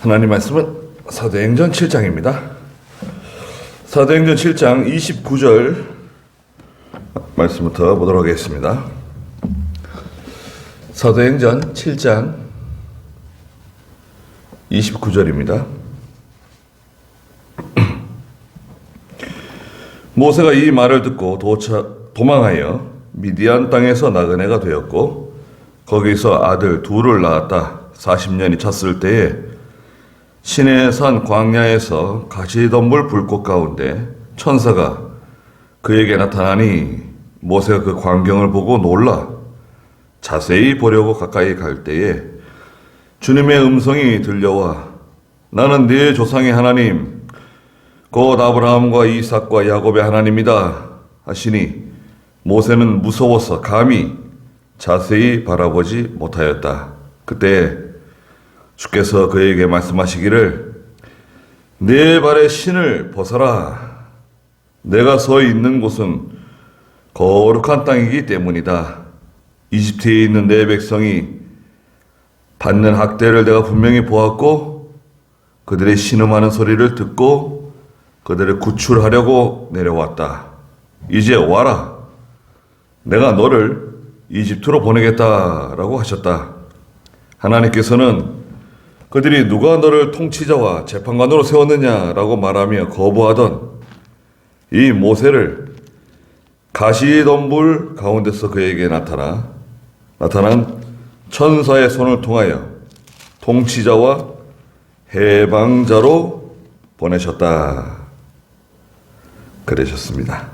하나님 말씀은 사도행전 7장입니다. 사도행전 7장 29절 말씀부터 보도록 하겠습니다. 사도행전 7장 29절입니다. 모세가 이 말을 듣고 도망하여 미디안 땅에서 나그네가 되었고 거기서 아들 둘을 낳았다. 40년이 찼을 때에 시내산 광야에서 가시덤불 불꽃 가운데 천사가 그에게 나타나니 모세가 그 광경을 보고 놀라 자세히 보려고 가까이 갈 때에 주님의 음성이 들려와 나는 네 조상의 하나님 곧 아브라함과 이삭과 야곱의 하나님이다 하시니 모세는 무서워서 감히 자세히 바라보지 못하였다. 그때 주께서 그에게 말씀하시기를 네 발의 신을 벗어라. 내가 서 있는 곳은 거룩한 땅이기 때문이다. 이집트에 있는 내 백성이 받는 학대를 내가 분명히 보았고 그들의 신음하는 소리를 듣고 그들을 구출하려고 내려왔다. 이제 와라. 내가 너를 이집트로 보내겠다라고 하셨다. 하나님께서는 그들이 누가 너를 통치자와 재판관으로 세웠느냐라고 말하며 거부하던 이 모세를 가시덤불 가운데서 그에게 나타난 천사의 손을 통하여 통치자와 해방자로 보내셨다. 그러셨습니다.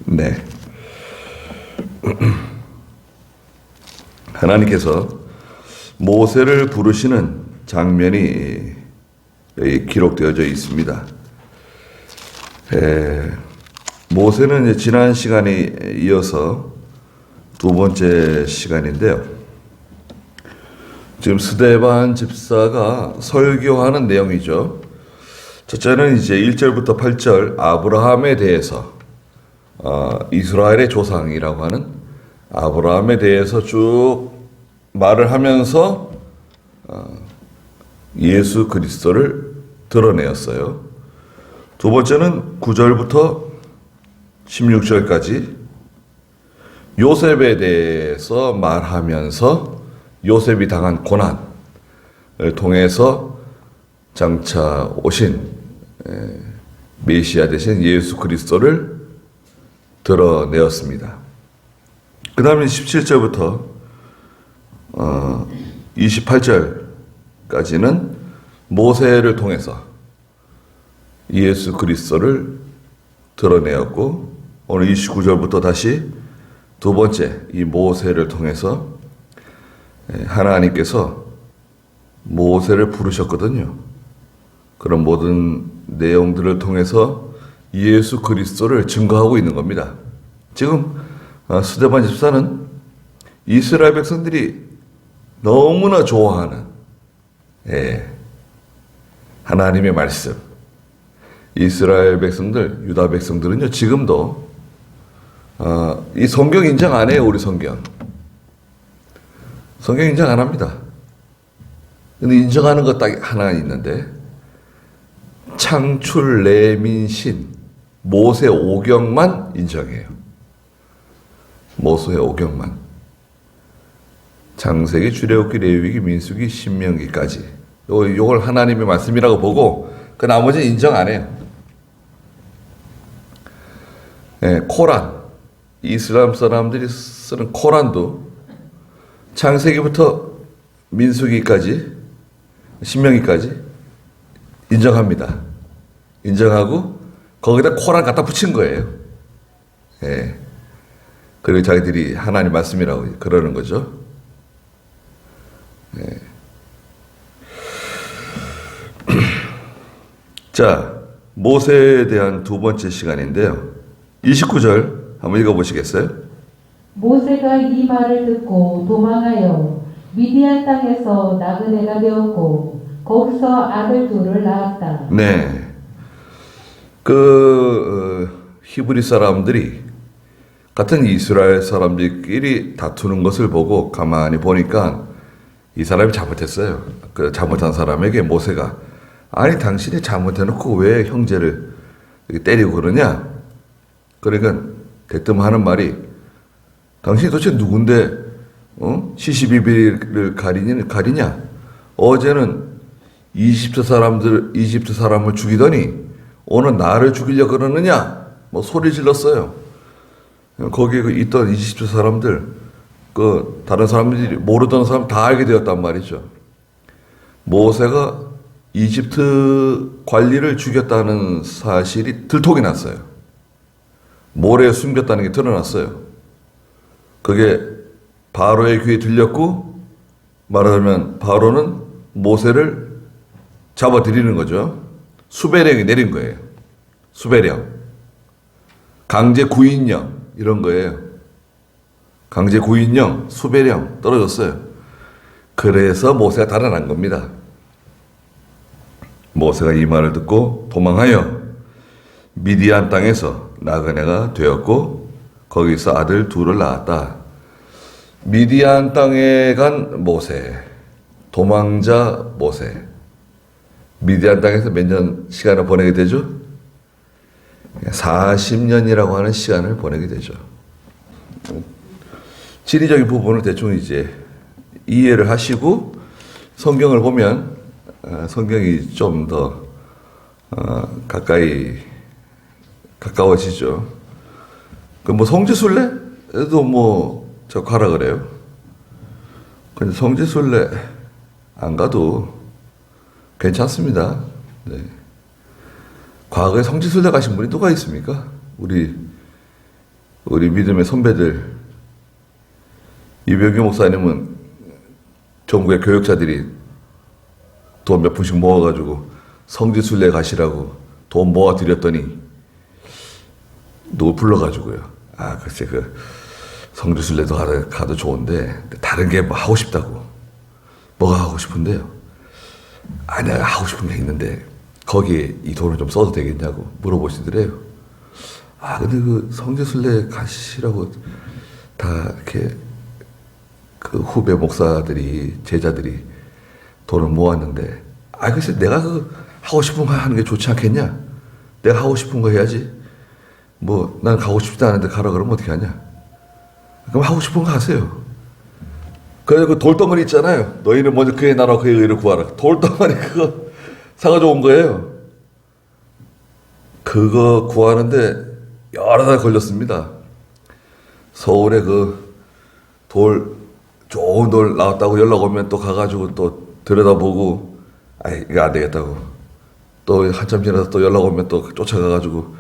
네. 하나님께서 모세를 부르시는 장면이 여기 기록되어져 있습니다. 모세는 이제 지난 시간에 이어서 두 번째 시간인데요. 지금 스데반 집사가 설교하는 내용이죠. 첫째는 이제 1절부터 8절 아브라함에 대해서 이스라엘의 조상이라고 하는 아브라함에 대해서 쭉 말을 하면서 예수 그리스도를 드러내었어요. 두 번째는 9절부터 16절까지 요셉에 대해서 말하면서 요셉이 당한 고난을 통해서 장차 오신 메시아 되신 예수 그리스도를 드러내었습니다. 그 다음에 17절부터 28절까지는 모세를 통해서 예수 그리스도를 드러내었고 오늘 29절부터 다시 두 번째 이 모세를 통해서 하나님께서 모세를 부르셨거든요. 그런 모든 내용들을 통해서 예수 그리스도를 증거하고 있는 겁니다. 지금 스데반 집사는 이스라엘 백성들이 너무나 좋아하는 하나님의 말씀. 이스라엘 백성들, 유다 백성들은요 지금도 이 성경 인정 안 해요. 우리 성경 인정 안 합니다. 근데 인정하는 것 딱 하나 있는데 창출, 레민신, 모세 오경만 인정해요. 모세 오경만. 창세기, 출애굽기, 레위기, 민수기, 신명기까지. 요걸 하나님의 말씀이라고 보고 그 나머지는 인정 안 해요. 코란, 이슬람 사람들이 쓰는 코란도 창세기부터 민수기까지, 신명기까지 인정합니다. 인정하고 거기다 코란 갖다 붙인 거예요. 그리고 자기들이 하나님 말씀이라고 그러는 거죠. 자, 모세에 대한 두 번째 시간인데요. 29절 한번 읽어보시겠어요? 모세가 이 말을 듣고 도망하여 미디안 땅에서 나그네가 되었고 거기서 아들 둘을 낳았다. 네. 히브리 사람들이 같은 이스라엘 사람들끼리 다투는 것을 보고 가만히 보니까 이 사람이 잘못했어요. 그 잘못한 사람에게 모세가 아니 당신이 잘못해놓고 왜 형제를 이렇게 때리고 그러냐? 그러니까 대뜸 하는 말이 당신이 도대체 누군데 시시비비를 가리냐? 어제는 이집트 사람을 죽이더니 오늘 나를 죽이려 그러느냐? 뭐 소리 질렀어요. 거기에 있던 이집트 사람들, 다른 사람들이 모르던 사람 다 알게 되었단 말이죠. 모세가 이집트 관리를 죽였다는 사실이 들통이 났어요. 모래에 숨겼다는 게 드러났어요. 그게 바로의 귀에 들렸고, 말하자면 바로는 모세를 잡아들이는 거죠. 수배령이 내린 거예요. 수배령. 강제 구인령, 이런 거예요. 강제 구인령, 수배령 떨어졌어요. 그래서 모세가 달아난 겁니다. 모세가 이 말을 듣고 도망하여 미디안 땅에서 나그네가 되었고 거기서 아들 둘을 낳았다. 미디안 땅에 간 모세, 도망자 모세. 미디안 땅에서 몇 년 시간을 보내게 되죠? 40년이라고 하는 시간을 보내게 되죠. 지리적인 부분을 대충 이제 이해를 하시고 성경을 보면 성경이 좀 더 가까워지죠. 그 뭐 성지순례도 뭐 저 가라 그래요. 근데 성지순례 안 가도 괜찮습니다. 네. 과거에 성지순례 가신 분이 누가 있습니까? 우리 믿음의 선배들. 이병규 목사님은 전국의 교역자들이 돈 몇 푼씩 모아가지고 성지순례 가시라고 돈 모아드렸더니 누구 불러가지고요. 글쎄 성지순례도 가도 좋은데 다른 게 뭐 하고 싶다고. 뭐가 하고 싶은데요? 내가 하고 싶은 게 있는데 거기에 이 돈을 좀 써도 되겠냐고 물어보시더래요. 근데 그 성지순례 가시라고 다 이렇게 그 후배 목사들이, 제자들이 돈을 모았는데, 글쎄 내가 하고 싶은 거 하는 게 좋지 않겠냐? 내가 하고 싶은 거 해야지. 뭐, 난 가고 싶지도 않은데 가라 그러면 어떻게 하냐? 그럼 하고 싶은 거 하세요. 그래서 그 돌덩어리 있잖아요. 너희는 먼저 그의 나라와 그의 의를 구하라. 돌덩어리 그거 사가지고 온 거예요. 그거 구하는데 여러 달 걸렸습니다. 서울에 좋은 돌 나왔다고 연락 오면 또 가가지고 또 들여다보고, 이거 안 되겠다고. 또 한참 지나서 또 연락 오면 또 쫓아가가지고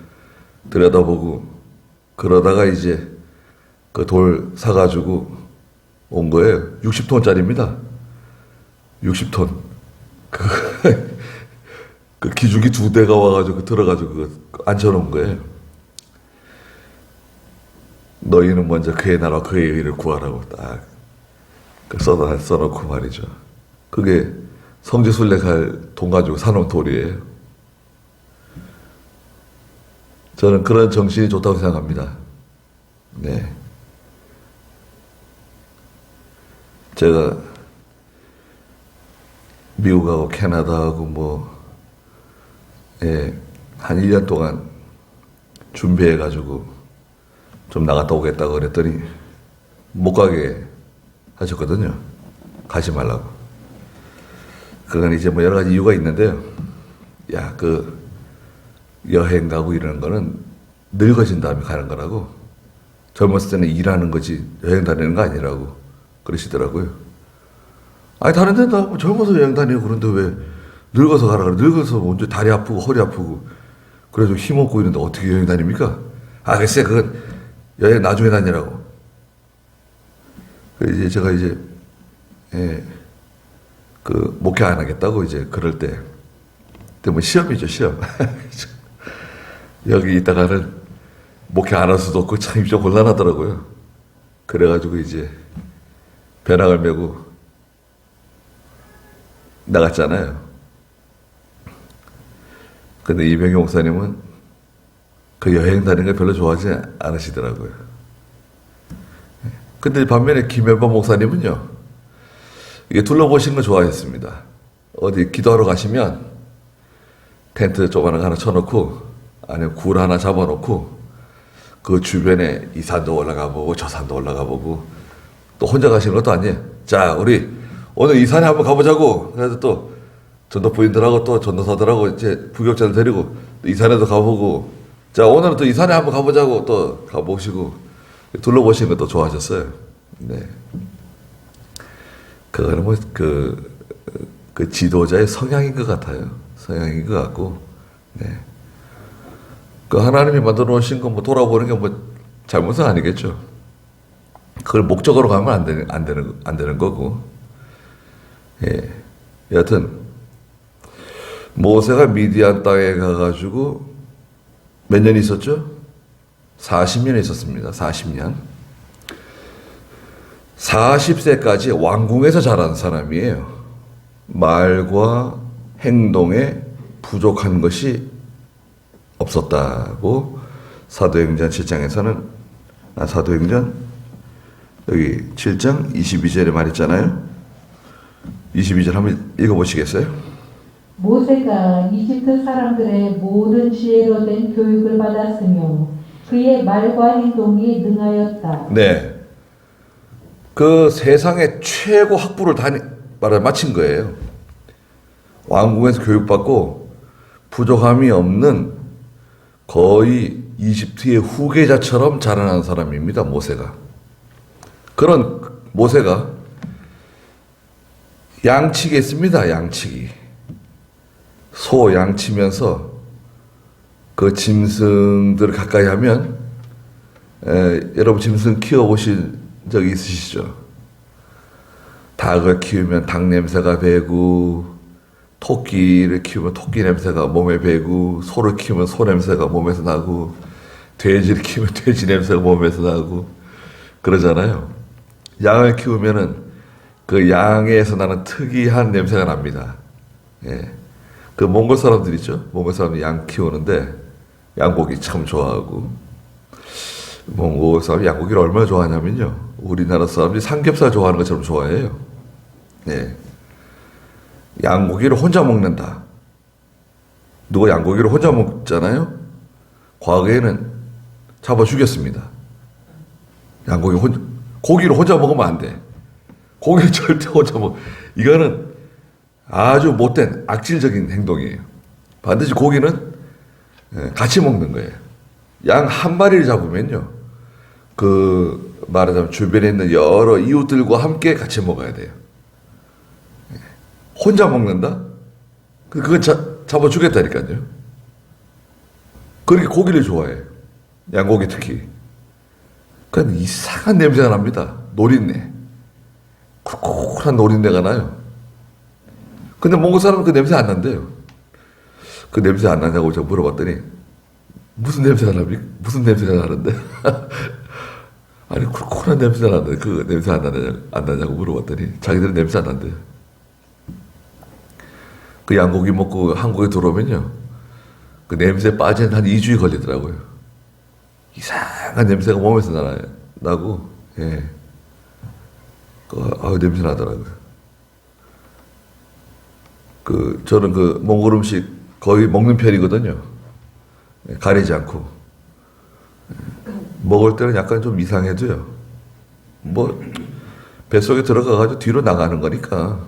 들여다보고, 그러다가 이제 그 돌 사가지고 온 거예요. 60톤짜리입니다. 60톤. 그 기중이 2대가 와가지고 들어가지고 앉혀놓은 거예요. 너희는 먼저 그의 나라와 그의 의를 구하라고 딱 써놓고 말이죠. 그게 성지순례 갈 돈 가지고 사놓은 돌이에요. 저는 그런 정신이 좋다고 생각합니다. 네. 제가 미국하고 캐나다하고 한 1년 동안 준비해가지고 좀 나갔다 오겠다고 그랬더니 못 가게 하셨거든요. 가지 말라고. 그건 이제 여러 가지 이유가 있는데요. 여행 가고 이러는 거는 늙어진 다음에 가는 거라고. 젊었을 때는 일하는 거지 여행 다니는 거 아니라고 그러시더라고요. 다른 데는 다 젊어서 여행 다니고 그런데 왜 늙어서 가라 그래. 늙어서 먼저 다리 아프고 허리 아프고 그래도 힘없고 이런데 어떻게 여행 다닙니까? 글쎄 그건 여행 나중에 다니라고. 이제 제가 목회 안 하겠다고 그럴 때 뭐 시험이죠, 시험. 여기 있다가는 목회 안 할 수도 없고 참 좀 곤란하더라고요. 그래가지고 배낭을 메고 나갔잖아요. 근데 이병규 목사님은 그 여행 다니는 걸 별로 좋아하지 않으시더라고요. 근데 반면에 김현범 목사님은요, 이게 둘러보시는 거 좋아했습니다. 어디 기도하러 가시면 텐트 조그마한 거 하나 쳐놓고 안에 굴 하나 잡아놓고 그 주변에 이 산도 올라가 보고 저 산도 올라가 보고 또 혼자 가시는 것도 아니에요. 자, 우리 오늘 이 산에 한번 가보자고. 그래서 또 전도 부인들하고 또 전도사들하고 이제 부교육자들 데리고 이 산에도 가보고, 자, 오늘은 또 이 산에 한번 가보자고 또 가보시고 둘러보시는 것도 좋아하셨어요. 네. 그거는 뭐 그 지도자의 성향인 것 같아요. 성향인 것 같고, 네. 그 하나님이 만들어 놓으신 거 뭐 돌아보는 게 뭐 잘못은 아니겠죠. 그걸 목적으로 가면 안 되는 거고. 예. 여하튼, 모세가 미디안 땅에 가가지고 몇 년 있었죠? 40년 있었습니다. 40년. 40세까지 왕궁에서 자란 사람이에요. 말과 행동에 부족한 것이 없었다고 사도행전 7장에서는, 사도행전 여기 7장 22절에 말했잖아요. 22절 한번 읽어보시겠어요? 모세가 이집트 사람들의 모든 지혜로 된 교육을 받았으며 그의 말과 행동이 능하였다. 네. 그 세상의 최고 학부를 마친 거예요. 왕궁에서 교육받고 부족함이 없는 거의 이집트의 후계자처럼 자라난 사람입니다. 모세가. 그런 모세가 양치기 했습니다. 양치기. 소 양치면서 그 짐승들을 가까이 하면, 여러분 짐승 키워보신 적 있으시죠? 닭을 키우면 닭 냄새가 배고, 토끼를 키우면 토끼 냄새가 몸에 배고, 소를 키우면 소 냄새가 몸에서 나고, 돼지를 키우면 돼지 냄새가 몸에서 나고 그러잖아요. 양을 키우면은 그 양에서 나는 특이한 냄새가 납니다. 예. 그 몽골 사람들 있죠? 몽골 사람들이 양 키우는데 양고기 참 좋아하고, 몽골 사람이 양고기를 얼마나 좋아하냐면요, 우리나라 사람들이 삼겹살 좋아하는 것처럼 좋아해요. 예. 양고기를 혼자 먹는다. 누가 양고기를 혼자 먹잖아요? 과거에는 잡아 죽였습니다. 고기를 혼자 먹으면 안 돼. 고기를 절대 혼자 이거는 아주 못된 악질적인 행동이에요. 반드시 고기는 같이 먹는 거예요. 양 한 마리를 잡으면요, 말하자면 주변에 있는 여러 이웃들과 함께 같이 먹어야 돼요. 혼자 먹는다? 그건 잡아 주겠다니까요. 그렇게 고기를 좋아해요. 양고기 특히. 그러니까 이상한 냄새가 납니다. 노린내. 쿨쿨한 노린내가 나요. 근데 몽골 사람은 그 냄새 안 난대요. 그 냄새 안 나냐고 제가 물어봤더니, 무슨 냄새가 납니까? 무슨 냄새가 나는데? 아니, 쿨쿨한 냄새가 나는데 그 냄새 안 나냐고 물어봤더니 자기들은 냄새 안 난대요. 그 양고기 먹고 한국에 들어오면요, 그 냄새 빠진 한 2주에 걸리더라고요. 이상한 냄새가 몸에서 나고, 예. 냄새 나더라고요. 저는 몽골 음식 거의 먹는 편이거든요. 가리지 않고. 먹을 때는 약간 좀 이상해도요, 뱃속에 들어가가지고 뒤로 나가는 거니까.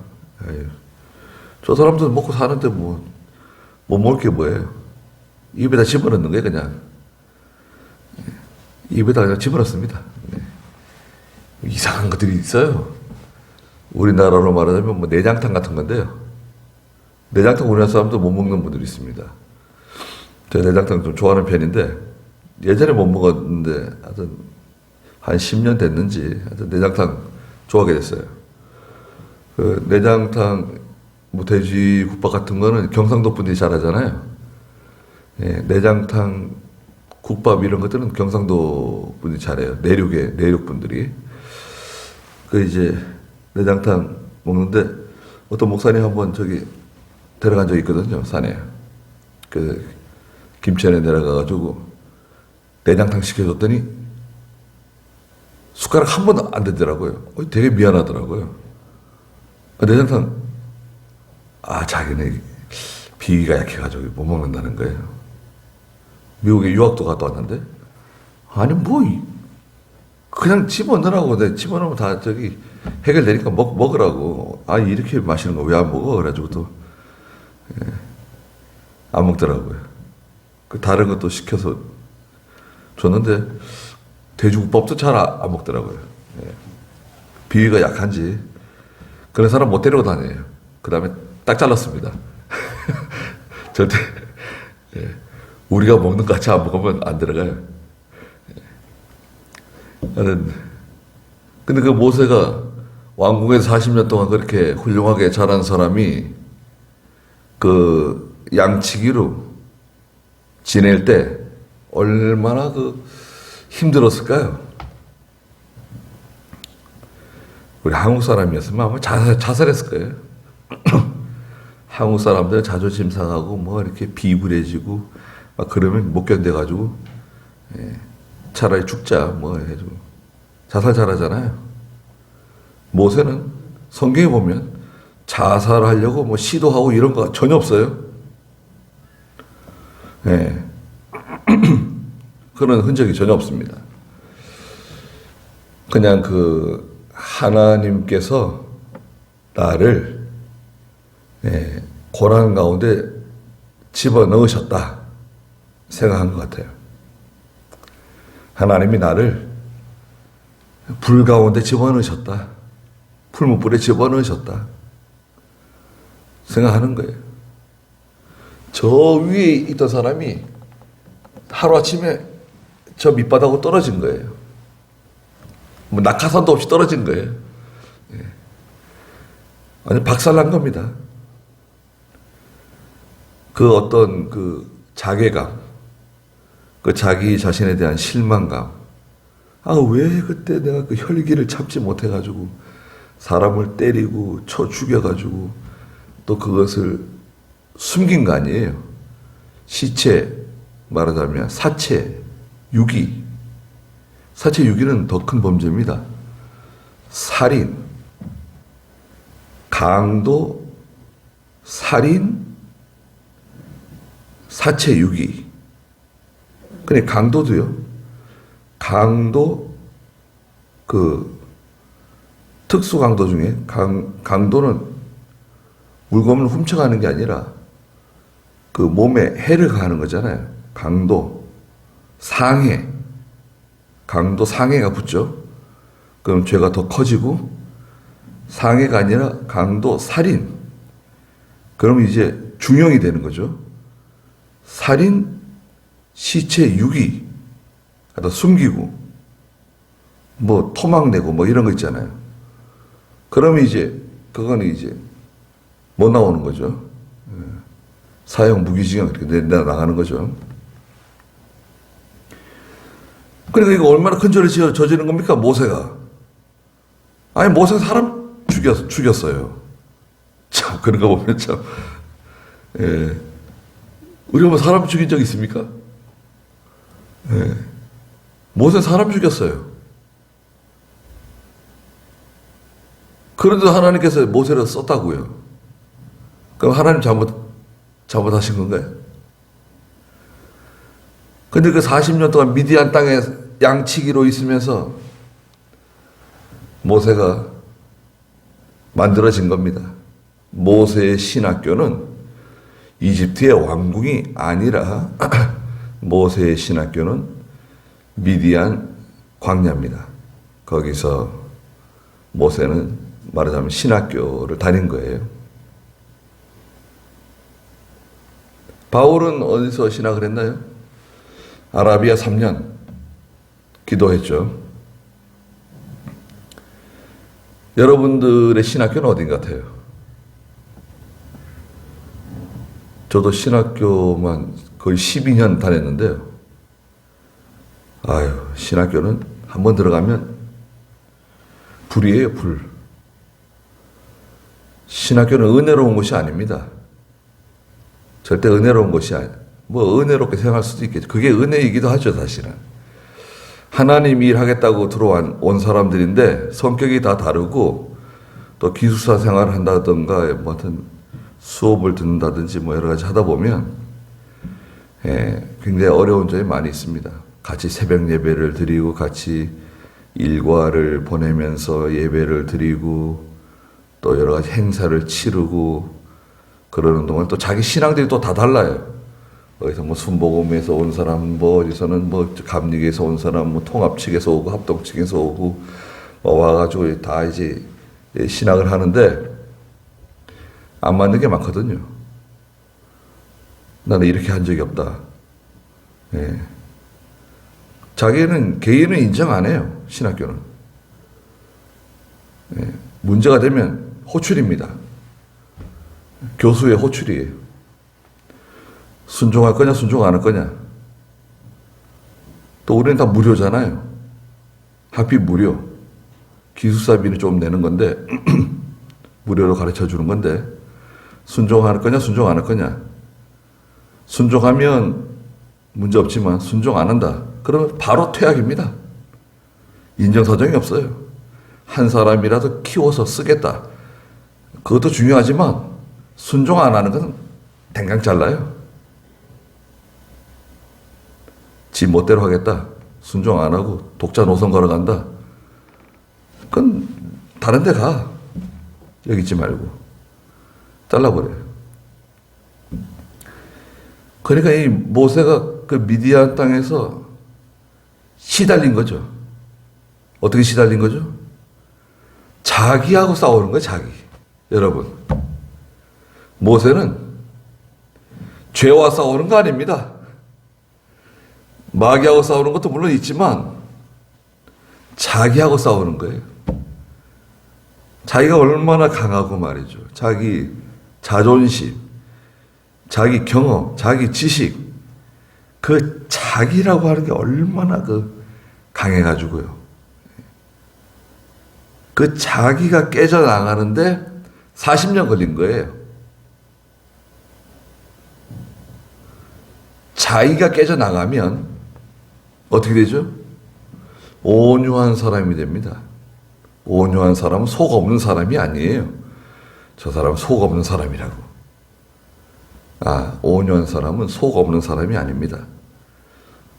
에휴. 저 사람들 먹고 사는데 못 먹을 게 뭐예요? 입에다 집어넣는 거예요, 그냥. 입에다 그냥 집어넣습니다. 네. 이상한 것들이 있어요. 우리나라로 말하자면 내장탕 같은 건데요. 내장탕 우리나라 사람도 못 먹는 분들이 있습니다. 제가 내장탕 좀 좋아하는 편인데, 예전에 못 먹었는데, 하여튼, 한 10년 됐는지, 하여튼 내장탕 좋아하게 됐어요. 내장탕, 돼지 국밥 같은 거는 경상도 분들이 잘하잖아요. 예, 내장탕, 국밥 이런 것들은 경상도 분들이 잘해요. 내륙 분들이. 이제, 내장탕 먹는데, 어떤 목사님 한번 데려간 적이 있거든요, 산에. 김천에 내려가가지고, 내장탕 시켜줬더니, 숟가락 한 번도 안 대더라고요. 되게 미안하더라고요. 내장산, 자기네 비위가 약해가지고 못 먹는다는 거예요. 미국에 유학도 갔다 왔는데, 아니, 그냥 집어넣으라고. 내가 집어넣으면 다 해결되니까 먹으라고. 이렇게 마시는 거 왜 안 먹어? 그래가지고 또, 안 먹더라고요. 다른 것도 시켜서 줬는데, 돼지국밥도 잘 안 먹더라고요. 비위가 약한지. 그런 사람 못 데리고 다녀요. 그 다음에 딱 잘랐습니다. 절대, 우리가 먹는 거 같이 안 먹으면 안 들어가요. 근데 그 모세가 왕궁에서 40년 동안 그렇게 훌륭하게 자란 사람이 그 양치기로 지낼 때 얼마나 힘들었을까요? 우리 한국 사람이었으면 아마 자살했을 거예요. 한국 사람들 자존심 상하고 이렇게 비굴해지고 막 그러면 못 견뎌가지고 차라리 죽자 해가지고 자살 잘하잖아요. 모세는 성경에 보면 자살하려고 시도하고 이런 거 전혀 없어요. 그런 흔적이 전혀 없습니다. 그냥 하나님께서 나를 고난 가운데 집어넣으셨다 생각한 것 같아요. 하나님이 나를 불 가운데 집어넣으셨다. 풀무불에 집어넣으셨다 생각하는 거예요. 저 위에 있던 사람이 하루아침에 저 밑바닥으로 떨어진 거예요. 낙하산도 없이 떨어진 거예요. 완전 박살난 겁니다. 어떤 자괴감, 자기 자신에 대한 실망감. 왜 그때 내가 혈기를 참지 못해가지고 사람을 때리고 쳐 죽여가지고 또 그것을 숨긴 거 아니에요. 시체, 말하자면 사체, 유기. 사체 유기는 더 큰 범죄입니다. 살인, 강도, 살인, 사체 유기. 근데 강도도요. 강도, 특수 강도 중에 강도는 물건을 훔쳐가는 게 아니라 몸에 해를 가하는 거잖아요. 강도, 상해. 강도 상해가 붙죠. 그럼 죄가 더 커지고 상해가 아니라 강도 살인. 그러면 이제 중형이 되는 거죠. 살인, 시체 유기, 숨기고 토막내고 이런 거 있잖아요. 그러면 그거는 못 나오는 거죠. 사형 무기징역 이렇게 나가는 거죠. 그러니까 이거 얼마나 큰 죄를 저지른 겁니까? 모세가. 모세가 사람 죽였어요. 참, 그런 거 보면 참, 우리가 사람 죽인 적 있습니까? 모세 사람 죽였어요. 그런데도 하나님께서 모세를 썼다고요. 그럼 하나님 잘못하신 건가요? 근데 40년 동안 미디안 땅에 양치기로 있으면서 모세가 만들어진 겁니다. 모세의 신학교는 이집트의 왕궁이 아니라 모세의 신학교는 미디안 광야입니다. 거기서 모세는 말하자면 신학교를 다닌 거예요. 바울은 어디서 신학을 했나요? 아라비아 3년 기도했죠. 여러분들의 신학교는 어딘 같아요? 저도 신학교만 거의 12년 다녔는데요. 신학교는 한번 들어가면 불이에요, 불. 신학교는 은혜로운 곳이 아닙니다. 절대 은혜로운 곳이 은혜롭게 생각할 수도 있겠죠. 그게 은혜이기도 하죠, 사실은. 하나님 일하겠다고 들어온 사람들인데 성격이 다 다르고 또 기숙사 생활을 한다든가 뭐 하여튼 수업을 듣는다든지 뭐 여러 가지 하다 보면 굉장히 어려운 점이 많이 있습니다. 같이 새벽 예배를 드리고 같이 일과를 보내면서 예배를 드리고 또 여러 가지 행사를 치르고 그러는 동안 또 자기 신앙들이 또 다 달라요. 어디서 뭐 순복음에서 온 사람, 뭐 어디서는 뭐 감리교에서 온 사람, 뭐 통합 측에서 오고 합동 측에서 오고 뭐 와가지고 다 이제 신학을 하는데 안 맞는 게 많거든요. 나는 이렇게 한 적이 없다. 예. 자기는 개인은 인정 안 해요. 신학교는. 예. 문제가 되면 호출입니다. 교수의 호출이에요. 순종할 거냐 순종 안 할 거냐. 또 우리는 다 무료잖아요. 학비 무료. 기숙사비는 좀 내는 건데 무료로 가르쳐 주는 건데 순종할 거냐 순종 안 할 거냐. 순종하면 문제 없지만 순종 안 한다. 그러면 바로 퇴학입니다. 인정사정이 없어요. 한 사람이라도 키워서 쓰겠다. 그것도 중요하지만 순종 안 하는 건 댕강 잘라요. 지 멋대로 하겠다. 순종 안 하고 독자 노선 걸어간다. 그건 다른 데 가. 여기 있지 말고. 잘라버려요. 그러니까 이 모세가 그 미디안 땅에서 시달린 거죠. 어떻게 시달린 거죠? 자기하고 싸우는 거예요, 자기. 여러분. 모세는 죄와 싸우는 거 아닙니다. 마귀하고 싸우는 것도 물론 있지만 자기하고 싸우는 거예요. 자기가 얼마나 강하고 말이죠. 자기 자존심, 자기 경험, 자기 지식, 그 자기라고 하는 게 얼마나 강해가지고요. 그 자기가 깨져나가는데 40년 걸린 거예요. 자기가 깨져나가면 어떻게 되죠? 온유한 사람이 됩니다. 온유한 사람은 속 없는 사람이 아니에요. 저 사람은 속 없는 사람이라고. 온유한 사람은 속 없는 사람이 아닙니다.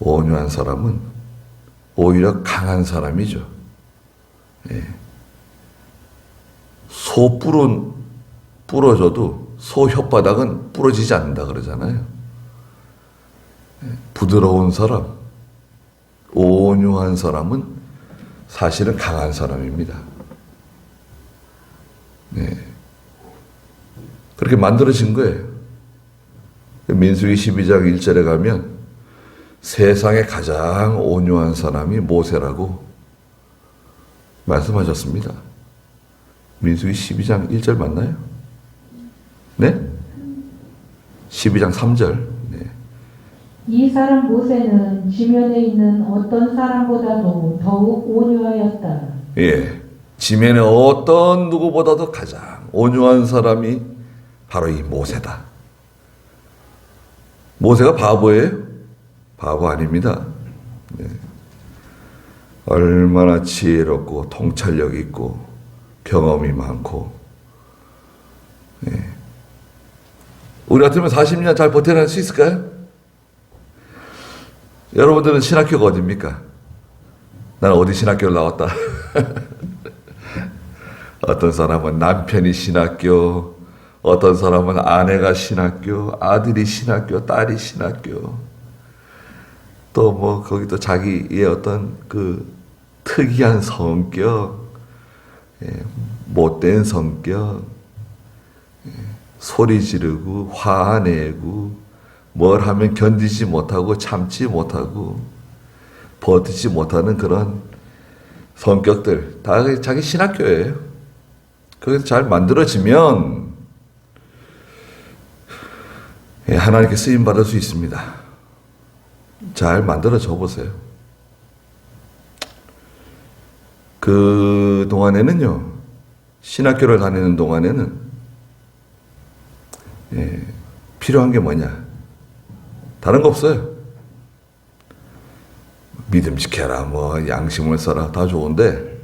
온유한 사람은 오히려 강한 사람이죠. 예. 소 뿔은 부러져도 소 혓바닥은 부러지지 않는다 그러잖아요. 부드러운 사람, 온유한 사람은 사실은 강한 사람입니다. 네. 그렇게 만들어진 거예요. 민수기 12장 1절에 가면 세상에 가장 온유한 사람이 모세라고 말씀하셨습니다. 민수기 12장 1절 맞나요? 네? 12장 3절. 네. 이 사람 모세는 지면에 있는 어떤 사람보다도 더욱 온유하였다. 예. 지면에 어떤 누구보다도 가장 온유한 사람이 바로 이 모세다. 모세가 바보예요? 바보 아닙니다. 네. 얼마나 지혜롭고 통찰력 있고 경험이 많고. 네. 우리 같으면 40년 잘 버텨낼 수 있을까요? 여러분들은 신학교가 어디입니까? 나는 어디 신학교를 나왔다. 어떤 사람은 남편이 신학교, 어떤 사람은 아내가 신학교, 아들이 신학교, 딸이 신학교. 또 뭐 거기 또 자기의 어떤 그 특이한 성격, 못된 성격, 소리 지르고 화내고 뭘 하면 견디지 못하고 참지 못하고 버티지 못하는 그런 성격들 다 자기 신학교예요. 거기서 잘 만들어지면 하나님께 쓰임 받을 수 있습니다. 잘 만들어져 보세요. 그 동안에는요, 신학교를 다니는 동안에는 필요한 게 뭐냐? 다른 거 없어요. 믿음 지켜라, 뭐 양심을 써라, 다 좋은데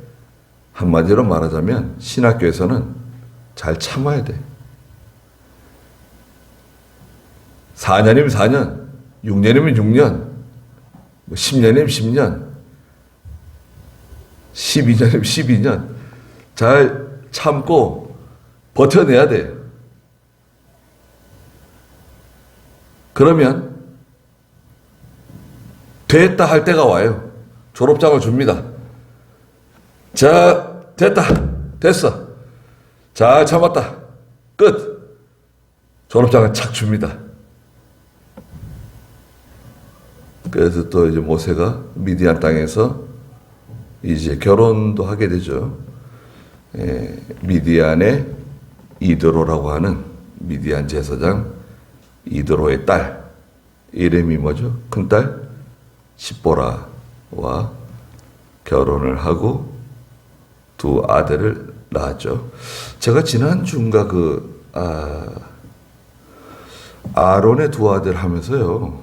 한마디로 말하자면 신학교에서는 잘 참아야 돼. 4년이면 4년, 6년이면 6년, 10년이면 10년, 12년이면 12년 잘 참고 버텨내야 돼. 그러면 됐다 할 때가 와요. 졸업장을 줍니다. 자, 됐다. 됐어. 잘 참았다. 끝. 졸업장을 착 줍니다. 그래서 또 이제 모세가 미디안 땅에서 이제 결혼도 하게 되죠. 미디안의 이드로라고 하는 미디안 제사장 이드로의 딸, 이름이 뭐죠? 큰딸 십보라와 결혼을 하고 두 아들을 낳았죠. 제가 지난주인가 아론의 두 아들 하면서요,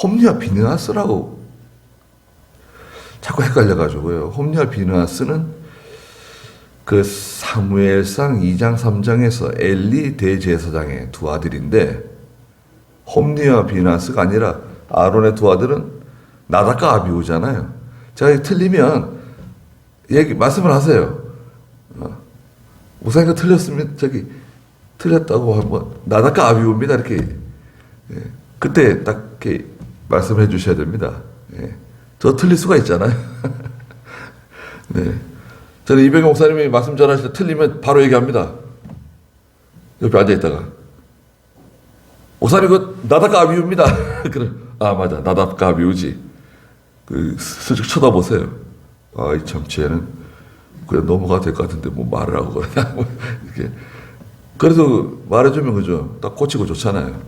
홈리와 비느하스라고 자꾸 헷갈려가지고요. 홈리와 비느하스는 그 사무엘상 2장 3장에서 엘리 대제사장의 두 아들인데, 홈리와 비느하스가 아니라 아론의 두 아들은 나답과 아비후잖아요. 제가 틀리면 말씀을 하세요. 목사님가 틀렸으면 틀렸다고 한번, 나답과 아비후입니다. 이렇게 그때 딱 이렇게 말씀해 주셔야 됩니다. 저 틀릴 수가 있잖아요. 네. 저는 이병희 목사님이 말씀 전하실 때 틀리면 바로 얘기합니다. 옆에 앉아있다가. 목사님, 나답과 아비후입니다. 그래. 맞아. 나답과 아비후지. 슬쩍 쳐다보세요. 참, 쟤는 그냥 넘어가도 될 것 같은데, 뭐 말을 하고 그러냐. 이렇게. 그래서 말해주면, 그죠. 딱 꽂히고 좋잖아요.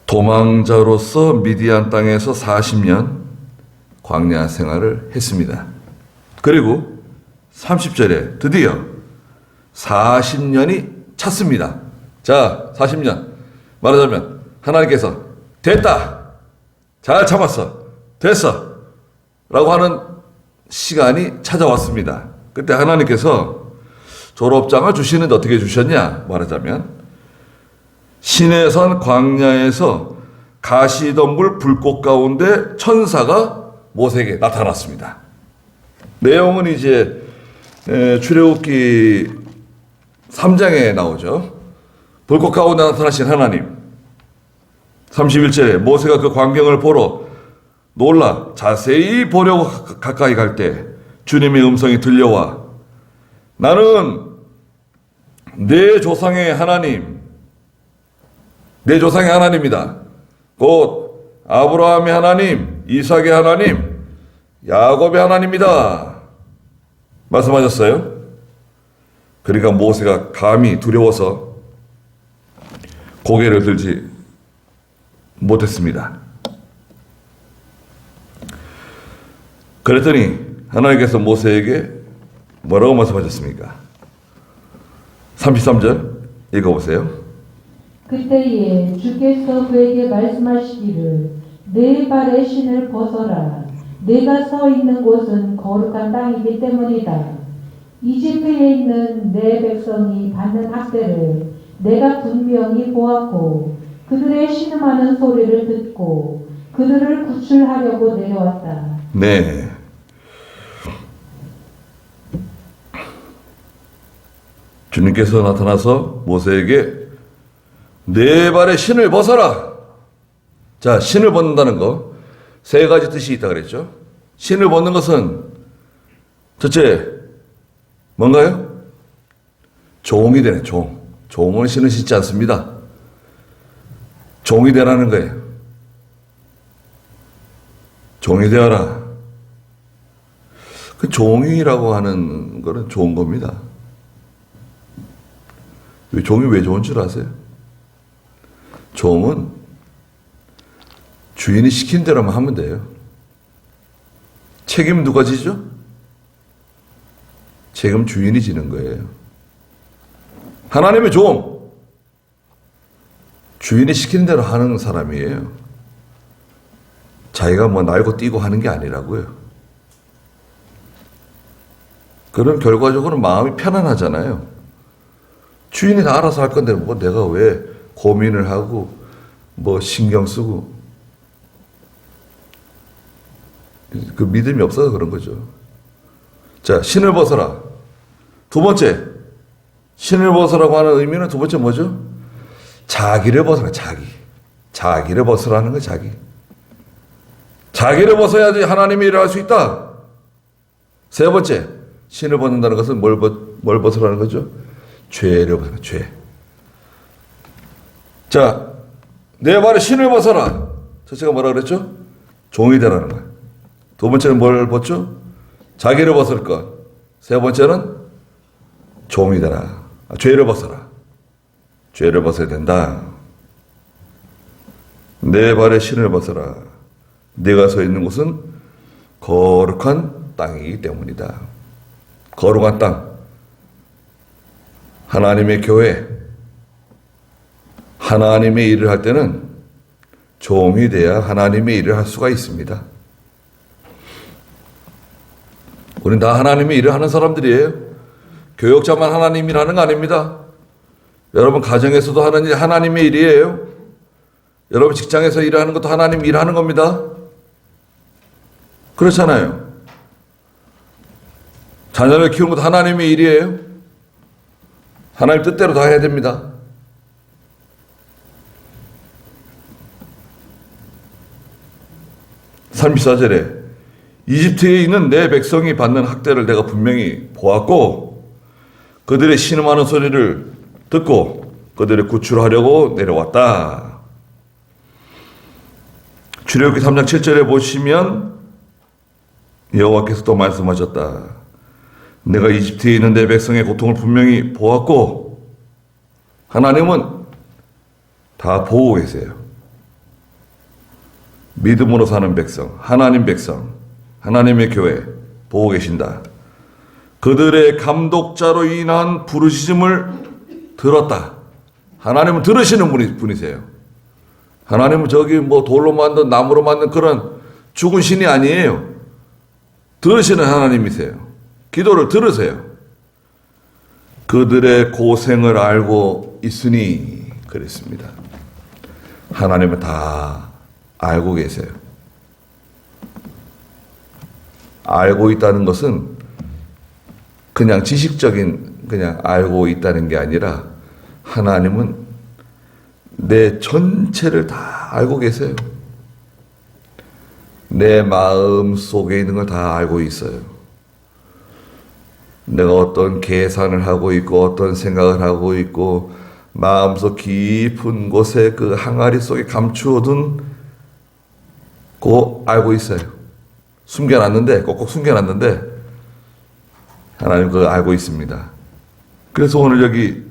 도망자로서 미디안 땅에서 40년 광야 생활을 했습니다. 그리고 30절에 드디어 40년이 찼습니다. 자, 40년. 말하자면 하나님께서 됐다. 잘 참았어. 됐어. 라고 하는 시간이 찾아왔습니다. 그때 하나님께서 졸업장을 주시는데 어떻게 주셨냐? 말하자면 시내산 광야에서 가시덤불 불꽃 가운데 천사가 모세에게 나타났습니다. 내용은 이제 출애굽기 3장에 나오죠. 불꽃 가운데 나타나신 하나님. 31절에 모세가 그 광경을 보러 놀라 자세히 보려고 가까이 갈 때 주님의 음성이 들려와 나는 내 조상의 하나님, 내 조상의 하나님이다. 곧 아브라함의 하나님, 이삭의 하나님, 야곱의 하나님이다. 말씀하셨어요. 그러니까 모세가 감히 두려워서 고개를 들지 못했습니다. 그랬더니 하나님께서 모세에게 뭐라고 말씀하셨습니까? 33절 읽어보세요. 그때에 주께서 그에게 말씀하시기를 내 발의 신을 벗어라. 내가 서 있는 곳은 거룩한 땅이기 때문이다. 이집트에 있는 내 백성이 받는 학대를 내가 분명히 보았고 그들의 신음하는 소리를 듣고 그들을 구출하려고 내려왔다. 네. 주님께서 나타나서 모세에게 네 발의 신을 벗어라. 자, 신을 벗는다는 거 세 가지 뜻이 있다 그랬죠. 신을 벗는 것은 첫째 뭔가요? 종이 되네. 종은 신을 신지 않습니다. 종이 되라는 거예요. 종이 되어라. 그 종이라고 하는 거는 좋은 겁니다. 종이 왜 좋은 줄 아세요? 종은 주인이 시킨 대로만 하면 돼요. 책임 누가 지죠? 책임 주인이 지는 거예요. 하나님의 종, 주인이 시키는 대로 하는 사람이에요. 자기가 뭐 날고 뛰고 하는 게 아니라고요. 그럼 결과적으로 마음이 편안하잖아요. 주인이 다 알아서 할 건데 뭐 내가 왜 고민을 하고 뭐 신경 쓰고. 그 믿음이 없어서 그런 거죠. 자, 신을 벗어라. 두 번째, 신을 벗어라고 하는 의미는 두 번째 뭐죠? 자기를 벗어라. 자기를 벗어라는 거예요. 자기를 벗어야지 하나님의 일을 할 수 있다. 세 번째, 신을 벗는다는 것은 뭘 벗으라는 거죠? 죄를 벗어라. 죄. 자, 내 발에 신을 벗어라. 첫째가 뭐라 그랬죠? 종이 되라는 거예요. 두 번째는 뭘 벗죠? 자기를 벗을 것. 세 번째는 종이 되라. 죄를 벗어라. 죄를 벗어야 된다. 내 발에 신을 벗어라. 네가 서 있는 곳은 거룩한 땅이기 때문이다. 거룩한 땅. 하나님의 교회. 하나님의 일을 할 때는 종이 돼야 하나님의 일을 할 수가 있습니다. 우린 다 하나님의 일을 하는 사람들이에요. 교역자만 하나님 일하는 거 아닙니다. 여러분 가정에서도 하는 일 하나님의 일이에요. 여러분 직장에서 일하는 것도 하나님 일하는 겁니다. 그렇잖아요. 자녀를 키우는 것도 하나님의 일이에요. 하나님 뜻대로 다 해야 됩니다. (34절에) 이집트에 있는 내 백성이 받는 학대를 내가 분명히 보았고 그들의 신음하는 소리를 듣고 그들을 구출하려고 내려왔다. 출애굽기 3장 7절에 보시면 여호와께서 또 말씀하셨다. 내가 이집트에 있는 내 백성의 고통을 분명히 보았고 하나님은 다 보고 계세요. 믿음으로 사는 백성, 하나님 백성, 하나님의 교회 보고 계신다. 그들의 감독자로 인한 부르짖음을 들었다. 하나님은 들으시는 분이세요. 하나님은 저기 뭐 돌로 만든 나무로 만든 그런 죽은 신이 아니에요. 들으시는 하나님이세요. 기도를 들으세요. 그들의 고생을 알고 있으니 그랬습니다. 하나님은 다 알고 계세요. 알고 있다는 것은 그냥 지식적인 그냥 알고 있다는 게 아니라 하나님은 내 전체를 다 알고 계세요. 내 마음 속에 있는 걸 다 알고 있어요. 내가 어떤 계산을 하고 있고 어떤 생각을 하고 있고 마음속 깊은 곳에 그 항아리 속에 감추어둔 고 알고 있어요. 숨겨놨는데 꼭꼭 숨겨놨는데 하나님 그거 알고 있습니다. 그래서 오늘 여기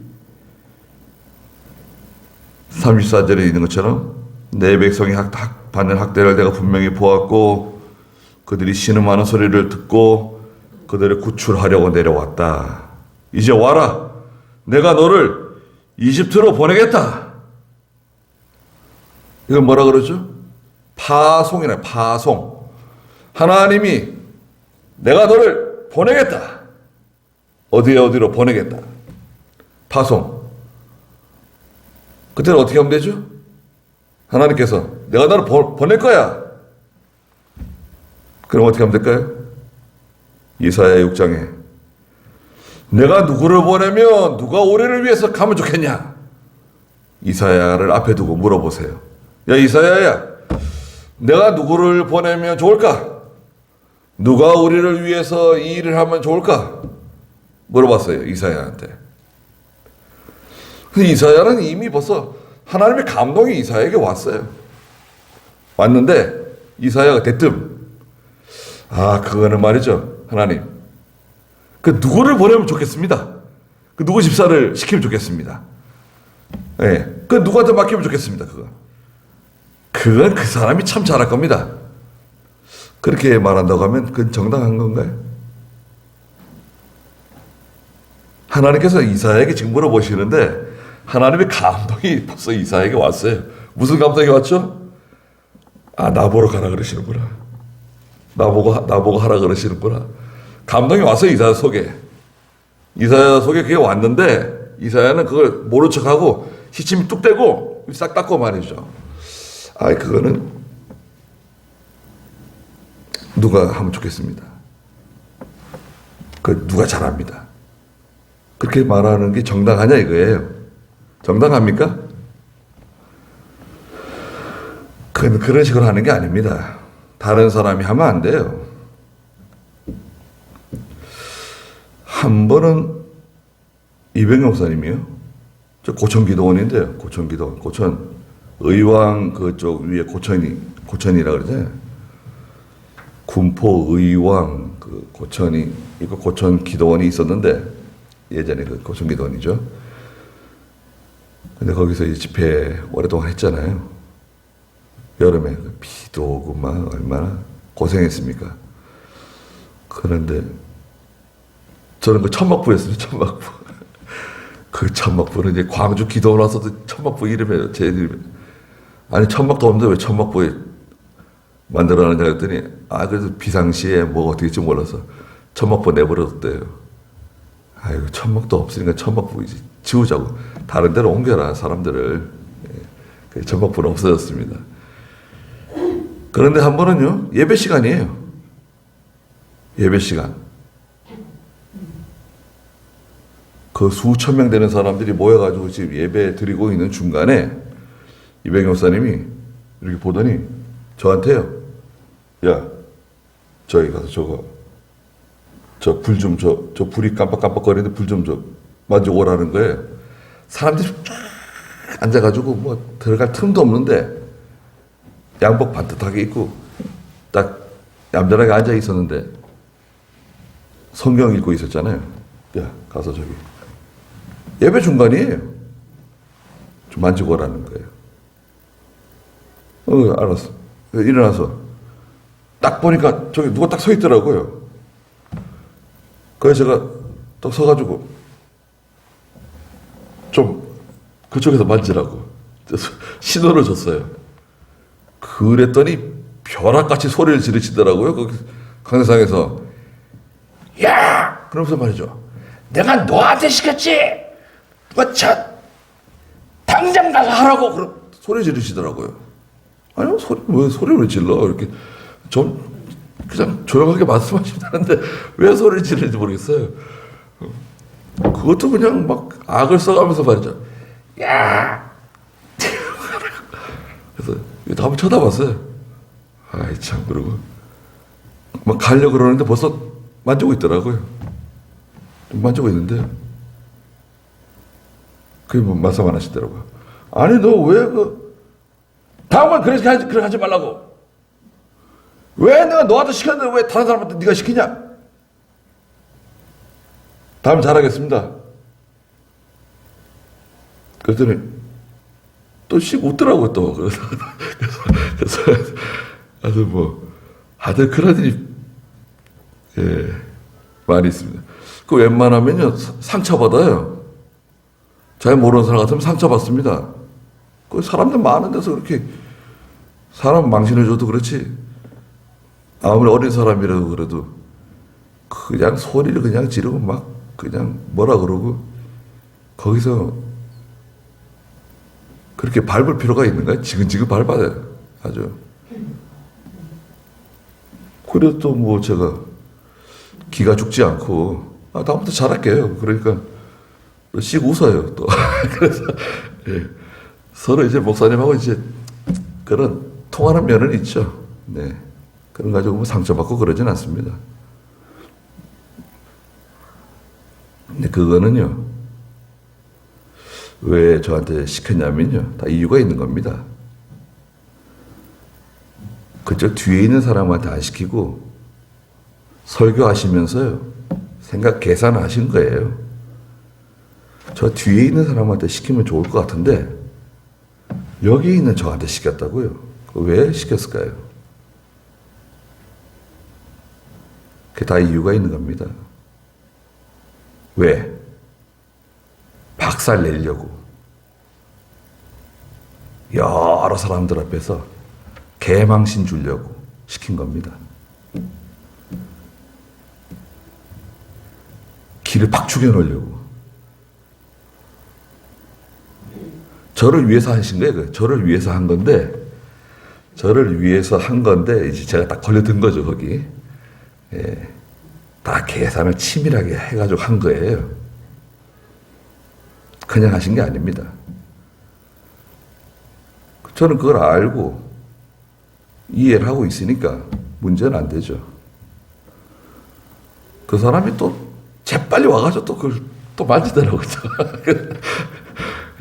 34절에 있는 것처럼 내 백성이 받는 학대를 내가 분명히 보았고 그들이 신음하는 소리를 듣고 그들을 구출하려고 내려왔다. 이제 와라. 내가 너를 이집트로 보내겠다. 이건 뭐라 그러죠? 파송이네. 파송. 하나님이 내가 너를 보내겠다. 어디로 보내겠다. 파송. 그때는 어떻게 하면 되죠? 하나님께서 내가 너를 보낼 거야. 그럼 어떻게 하면 될까요? 이사야 6장에 내가 누구를 보내면 누가 우리를 위해서 가면 좋겠냐? 이사야를 앞에 두고 물어보세요. 야 이사야야, 내가 누구를 보내면 좋을까? 누가 우리를 위해서 이 일을 하면 좋을까? 물어봤어요. 이사야한테. 그 이사야는 이미 벌써 하나님의 감동이 이사야에게 왔어요. 왔는데 이사야가 대뜸 그거는 말이죠. 하나님, 그 누구를 보내면 좋겠습니다. 그 누구 집사를 시키면 좋겠습니다. 예, 그 누구한테 맡기면 좋겠습니다. 그건 그 사람이 참 잘할 겁니다. 그렇게 말한다고 하면 그건 정당한 건가요? 하나님께서 이사야에게 지금 물어보시는데 하나님의 감동이 벌써 이사야에게 왔어요. 무슨 감동이 왔죠? 나보러 가라 그러시는구나. 나보고 하라 그러시는구나. 감동이 왔어요, 이사야 속에. 이사야 속에 그게 왔는데, 이사야는 그걸 모른 척하고, 시침이 뚝 떼고, 싹 닦고 말이죠. 그거는, 누가 하면 좋겠습니다. 누가 잘합니다. 그렇게 말하는 게 정당하냐 이거예요. 정당합니까? 그런 식으로 하는 게 아닙니다. 다른 사람이 하면 안 돼요. 한 번은 이병영 목사님이요. 저 고천기도원인데요. 고천기도원. 고천 의왕 그쪽 위에 고천이라 그러잖아요. 군포 의왕 그 고천이 이거 고천기도원이 있었는데 예전에 그 고천기도원이죠. 근데 거기서 이 집회 오랫동안 했잖아요. 여름에 비도 오고 막 얼마나 고생했습니까? 그런데 저는 그 천막부였어요. 천막부. 그 천막부는 이제 광주 기도원 와서도 천막부 이름이에요. 제 이름. 아니 천막도 없는데 왜 천막부에 만들어놨냐 했더니 그래도 비상시에 뭐 어떻게 될지 몰라서 천막부 내버려뒀대요. 아이고 천막도 없으니까 천막부 이제 지우자고 다른 데로 옮겨라 사람들을. 그 천막부는 없어졌습니다. 그런데 한 번은요 예배 시간이에요. 예배 시간. 그 수천 명 되는 사람들이 모여가지고 지금 예배 드리고 있는 중간에 이병영 목사님이 이렇게 보더니 저한테요. 야, 저기 가서 저 불 좀 저 불이 깜빡깜빡거리는데 불 좀 만져오라는 거예요. 사람들이 쫙 앉아가지고 뭐 들어갈 틈도 없는데 양복 반듯하게 입고 딱 얌전하게 앉아 있었는데 성경 읽고 있었잖아요. 야, 가서 저기 예배 중간이에요. 좀 만지고 오라는 거예요. 알았어. 일어나서 딱 보니까 저기 누가 딱 서 있더라고요. 그래서 제가 딱 서가지고 좀 그쪽에서 만지라고 신호를 줬어요. 그랬더니 벼락같이 소리를 지르시더라고요. 거기 강대상에서 야! 그러면서 말이죠. 내가 너한테 시켰지? 당장 가서 하라고! 그런 소리 지르시더라고요. 아니요, 왜 소리를 질러? 이렇게 좀 그냥 조용하게 말씀하신다는데 왜 소리를 지르는지 모르겠어요. 그것도 그냥 막 악을 써가면서 말이죠. 야! 그래서 한번 쳐다봤어요. 아이 참 그러고 막 가려고 그러는데 벌써 만지고 있더라고요. 만지고 있는데 그게 뭐 말씀 안 하시더라고요. 아니 너 왜 다음은 그렇게 하지 말라고. 왜 내가 너한테 시켰는데 왜 다른 사람한테 네가 시키냐? 다음 잘하겠습니다. 그랬더니 또 씩 웃더라고요 또. 그래서 아주 아들 그런 일이 많이 있습니다. 그 웬만하면요 상처받아요. 잘 모르는 사람 같으면 상처받습니다. 그 사람들 많은 데서 그렇게 사람 망신해줘도 그렇지 아무리 어린 사람이라도 그래도 그냥 소리를 그냥 지르고 막 그냥 뭐라 그러고 거기서 그렇게 밟을 필요가 있는가요? 지근지근 밟아요. 아주. 그래도 또 제가 기가 죽지 않고 다음부터 잘할게요. 그러니까 씩 웃어요 또. 그래서 서로 이제 목사님하고 이제 그런 통하는 면은 있죠. 네. 그런 가지고 상처받고 그러진 않습니다. 근데 그거는요, 왜 저한테 시켰냐면요, 다 이유가 있는 겁니다. 그쪽 뒤에 있는 사람한테 안 시키고 설교하시면서요, 생각 계산하신 거예요. 저 뒤에 있는 사람한테 시키면 좋을 것 같은데 여기 있는 저한테 시켰다고요? 왜 시켰을까요? 그게 다 이유가 있는 겁니다. 왜? 박살 내려고. 여러 사람들 앞에서 개망신 주려고 시킨 겁니다. 길을 팍 죽여놓으려고. 저를 위해서 하신 거예요. 저를 위해서 한 건데, 이제 제가 딱 걸려든 거죠, 거기. 예, 다 계산을 치밀하게 해가지고 한 거예요. 그냥 하신 게 아닙니다. 저는 그걸 알고 이해를 하고 있으니까 문제는 안 되죠. 그 사람이 또 재빨리 와가지고 또 그걸 또 만지더라고요.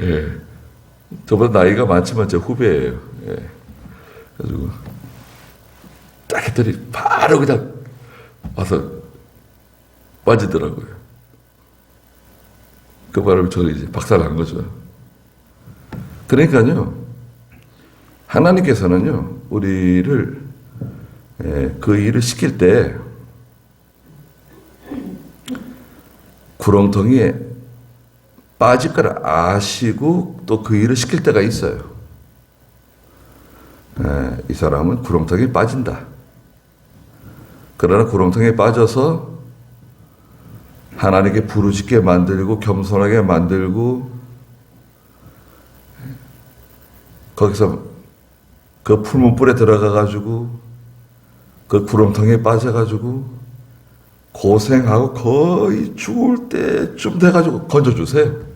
예. 저보다 나이가 많지만 제 후배예요. 예. 그래가지고 딱 했더니 바로 그냥 와서 만지더라고요. 그 바람에 저는 이제 박살난 거죠. 그러니까요, 하나님께서는요, 우리를 그 일을 시킬 때 구렁텅이에 빠질 걸 아시고 또 그 일을 시킬 때가 있어요. 이 사람은 구렁텅이에 빠진다. 그러나 구렁텅이에 빠져서 하나님께 부르짖게 만들고 겸손하게 만들고 거기서 그 풀문불에 들어가가지고 그 구렁텅이에 빠져가지고 고생하고 거의 죽을 때쯤 돼가지고 건져주세요.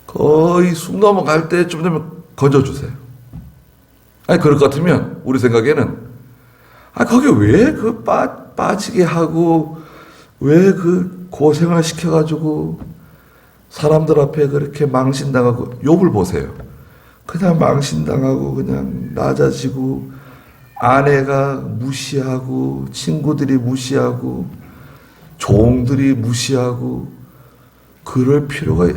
거의 숨 넘어갈 때쯤 되면 건져주세요. 아니, 그럴 것 같으면 우리 생각에는 거기 왜 그 빠지게 하고 왜 그 고생을 시켜가지고 사람들 앞에 그렇게 망신당하고 욥을 보세요. 그냥 망신당하고 그냥 낮아지고 아내가 무시하고 친구들이 무시하고 종들이 무시하고 그럴 필요가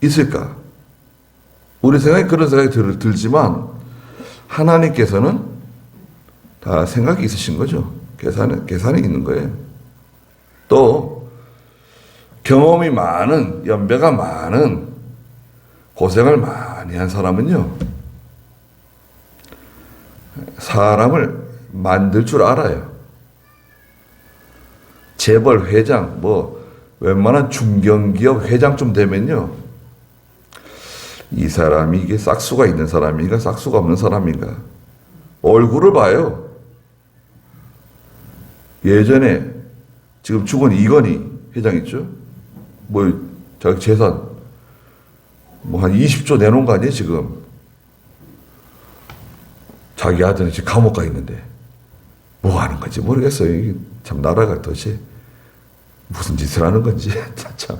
있을까? 우리 생각에 그런 생각이 들지만 하나님께서는 다 생각이 있으신 거죠. 계산이 있는 거예요. 또 경험이 많은, 연배가 많은, 고생을 많이 한 사람은요, 사람을 만들 줄 알아요. 재벌, 회장, 웬만한 중견기업 회장쯤 되면요, 이 사람이 이게 싹수가 있는 사람인가, 싹수가 없는 사람인가, 얼굴을 봐요. 예전에 지금 죽은 이건희 회장 있죠? 자기 재산 한 20조 내놓은 거 아니에요, 지금? 자기 아들은 지금 감옥 가 있는데 뭐 하는 건지 모르겠어요. 이게 참 나라가 도대체 무슨 짓을 하는 건지 참.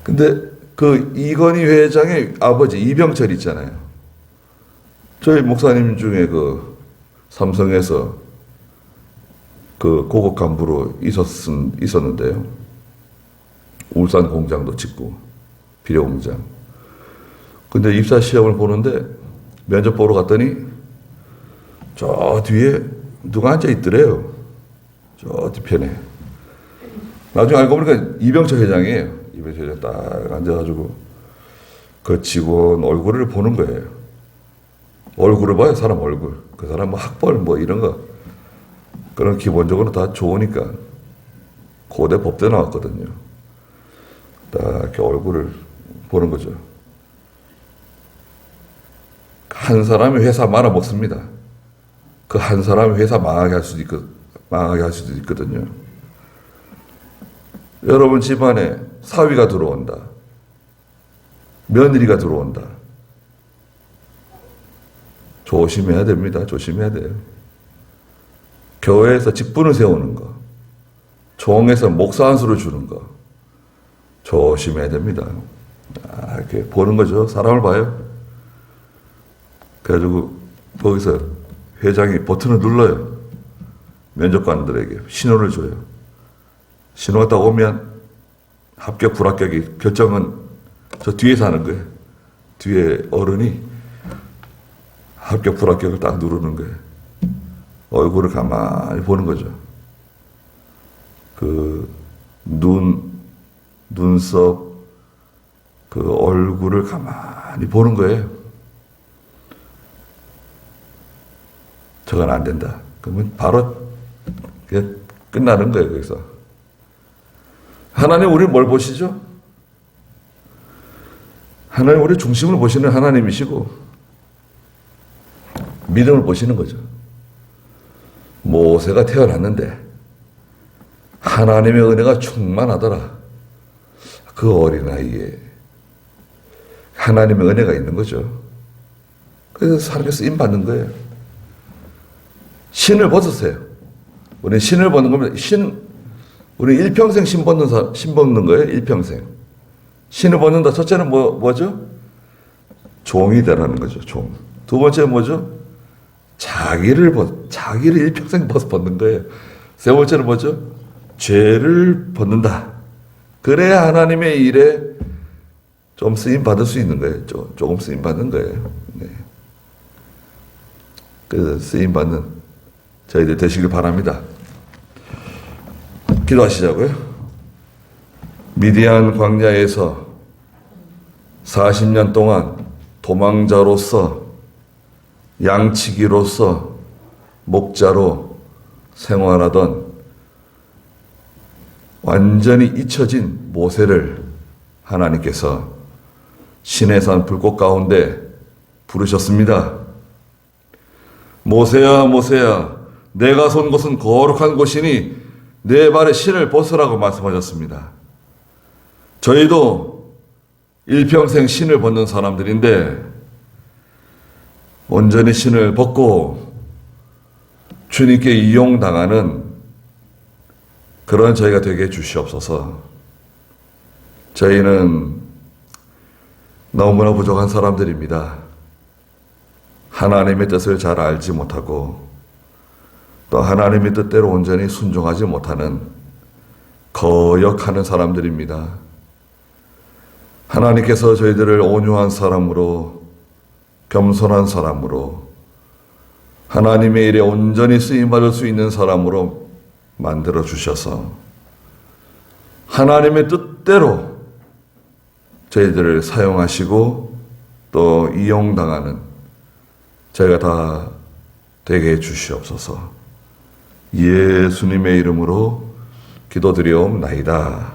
근데 그 이건희 회장의 아버지 이병철 있잖아요. 저희 목사님 중에 그 삼성에서 그 고급 간부로 있었는데요. 울산 공장도 짓고 비료 공장. 근데 입사 시험을 보는데 면접 보러 갔더니 저 뒤에 누가 앉아 있더래요. 저 뒤편에. 나중에 알고 보니까 이병철 회장이에요. 이병철 회장 딱 앉아가지고 그 직원 얼굴을 보는 거예요. 얼굴을 봐요, 사람 얼굴. 그 사람 학벌 이런 거. 그런 기본적으로 다 좋으니까. 고대 법대 나왔거든요. 딱 이렇게 얼굴을 보는 거죠. 한 사람이 회사 말아먹습니다. 그 한 사람이 회사 망하게 할 수도 있거든요. 여러분 집안에 사위가 들어온다. 며느리가 들어온다. 조심해야 됩니다. 조심해야 돼요. 교회에서 직분을 세우는 거, 종에서 목사 한 수를 주는 거, 조심해야 됩니다. 이렇게 보는 거죠. 사람을 봐요. 그래가지고 거기서 회장이 버튼을 눌러요. 면접관들에게 신호를 줘요. 신호가 딱 오면 합격, 불합격이 결정은 저 뒤에서 하는 거예요. 뒤에 어른이 합격, 불합격을 딱 누르는 거예요. 얼굴을 가만히 보는 거죠. 그 눈썹, 그 얼굴을 가만히 가만히 보는 거예요. 저건 안 된다. 그러면 바로 그냥 끝나는 거예요, 거기서. 하나님 우리 뭘 보시죠? 하나님 우리 중심을 보시는 하나님이시고 믿음을 보시는 거죠. 모세가 태어났는데 하나님의 은혜가 충만하더라. 그 어린아이에 하나님의 은혜가 있는 거죠. 그래서 사람이 쓰임 받는 거예요. 신을 벗으세요. 우리는 신을 벗는 겁니다. 우리 일평생 신 벗는 거예요. 일평생. 신을 벗는다. 첫째는 뭐죠? 종이 되라는 거죠. 종. 두 번째는 뭐죠? 자기를 일평생 벗는 거예요. 세 번째는 뭐죠? 죄를 벗는다. 그래야 하나님의 일에 좀 쓰임 받을 수 있는 거예요. 조금 쓰임 받는 거예요. 네. 그래서 쓰임 받는 저희들 되시길 바랍니다. 기도하시자고요. 미디안 광야에서 40년 동안 도망자로서 양치기로서 목자로 생활하던 완전히 잊혀진 모세를 하나님께서 시내산 불꽃 가운데 부르셨습니다. 모세야, 모세야, 내가 선 곳은 거룩한 곳이니 내 발에 신을 벗으라고 말씀하셨습니다. 저희도 일평생 신을 벗는 사람들인데 온전히 신을 벗고 주님께 이용당하는 그런 저희가 되게 해주시옵소서. 저희는 너무나 부족한 사람들입니다. 하나님의 뜻을 잘 알지 못하고 또 하나님의 뜻대로 온전히 순종하지 못하는 거역하는 사람들입니다. 하나님께서 저희들을 온유한 사람으로, 겸손한 사람으로, 하나님의 일에 온전히 쓰임받을 수 있는 사람으로 만들어 주셔서 하나님의 뜻대로 저희들을 사용하시고 또 이용당하는 저희가 다 되게 해 주시옵소서. 예수님의 이름으로 기도드리옵나이다.